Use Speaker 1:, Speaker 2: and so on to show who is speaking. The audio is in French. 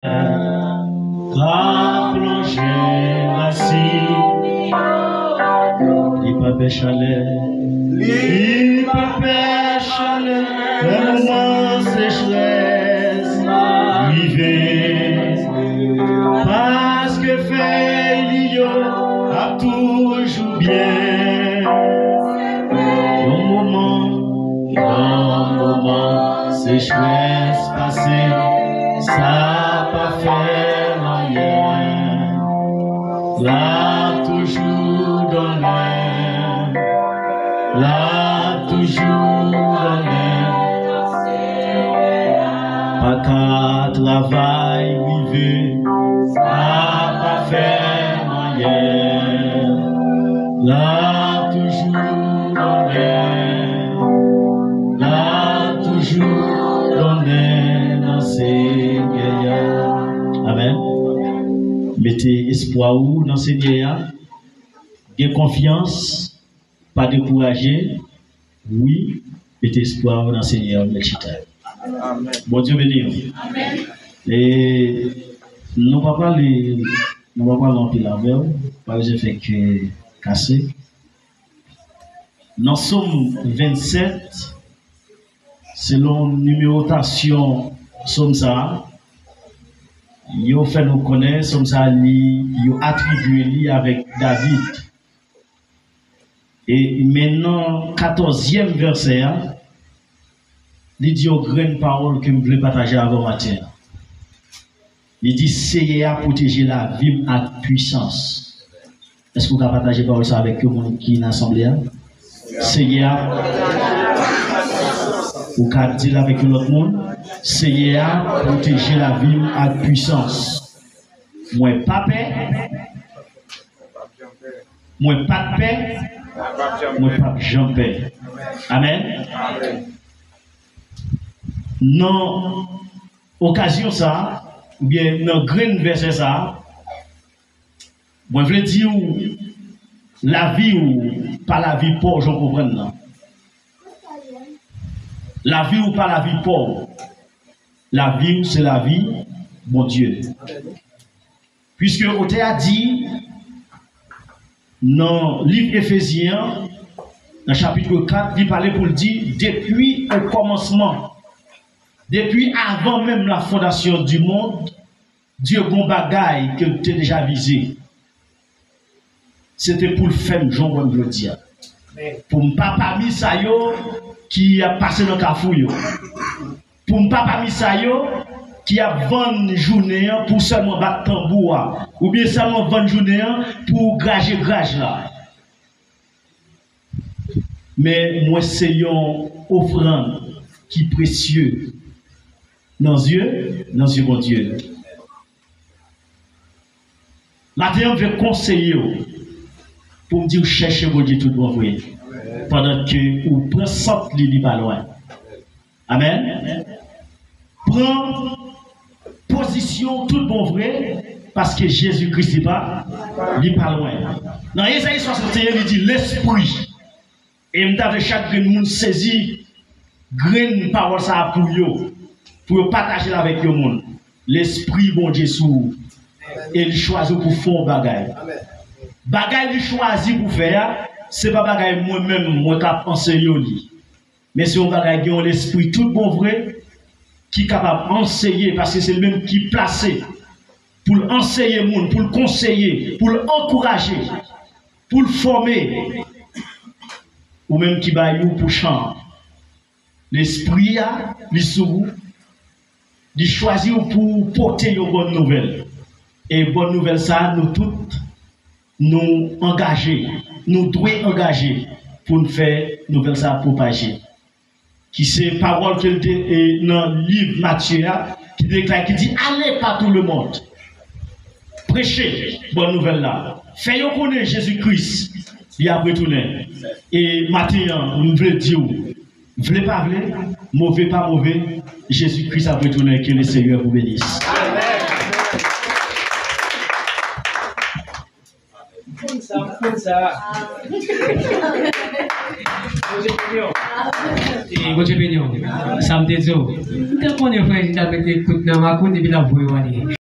Speaker 1: La plongée racine, il peut péchaler, il peut péchaler, le moment sécheresse, vivez, parce que fait l'io a toujours bien, un moment sécheresse passé, ça pas fait rien, là toujours donné, là toujours donné, pas qu'à travail vivre, ça pas fait rien, là toujours donné, là toujours donné dans ces guerres. Amen. Mettez espoir dans ces guerres. Ayez confiance, pas décourager. Oui, mettez espoir dans ces guerres. Bon Dieu béni. Amen. Et nous ne va pas l'emplir la veille, parce que j'ai fait que casser. Dans Somme 27, selon numérotation Somme ça, il fait nous connaître Somme ça, il attribué avec David. Et maintenant, 14e verset, il dit aux grandes paroles que je voulais partager avant matin. Il dit, c'est à protéger la vie à puissance. Est-ce que vous pouvez partager parole ça avec vous qui est dans l'assemblée? C'est à vous pouvez dire avec l'autre monde, c'est à protéger la vie à puissance. Moi, pas paix. Moi, pas de paix. Moi, pas de paix. Amen. Non, occasion ça, ou bien dans grand verset ça, moi je veux dire la vie ou pas la vie pauvre, je comprends non. La vie ou pas la vie pauvre. La vie c'est la vie, mon Dieu. Puisque on t'a dit dans le livre Éphésiens, dans le chapitre 4, il parlait pour le dire depuis le commencement. Depuis avant même la fondation du monde, Dieu bon bagaille que tu as déjà visé. C'était pour le faire, Jean Bon veut dire. Pour ne pas parmi ça qui a passé dans le cafou. Pour ne pas parmi ça qui a 20 journées pour seulement battre tambour. Ou bien seulement 20 journées pour grager là. Mais moi, c'est une offrande qui est précieuse. Dans Dieu, mon Dieu. Maintenant, je vais conseiller pour me dire cherchez mon Dieu tout bon vrai. Pendant que vous prenez sorte li pas loin. Amen. Prends position tout bon vrai parce que Jésus-Christ n'est pas loin. Dans Ésaïe 61, il dit l'esprit. Et m'avait chaque monde saisi graine parole ça pour vous. Pour partager avec le monde. L'esprit, bon Dieu, et il choisit pour faire bagaille. Bagaille, il choisit pour faire, c'est pas bagaille moi-même, moi qui enseigné. Mais c'est un bagaille qui a l'esprit tout bon vrai, qui est capable d'enseigner, parce que c'est le même qui est placé pour enseigner le monde, pour le conseiller, pour l'encourager, pour le former, ou même qui va pour chanter. L'esprit a, il sous de choisir pour porter une bonne nouvelle. Et bonne nouvelle, ça, nous toutes, nous engager, nous devons engager pour nous faire nouvelle ça propager. Qui c'est parole qu'il dit dans le livre Matthieu, qui déclare, qui dit, allez par tout le monde. Prêchez bonne nouvelle là. Faites connaître Jésus-Christ, il a retourné. Et maintenant, nous voulons dire, voulez pas voulez, mauvais pas mauvais, Jésus-Christ a retourné, que le Seigneur vous bénisse. Amen.
Speaker 2: Goje benyo. Samtezo. Kita pun yang frère, kita avec écoute na makun et puis la voix wali.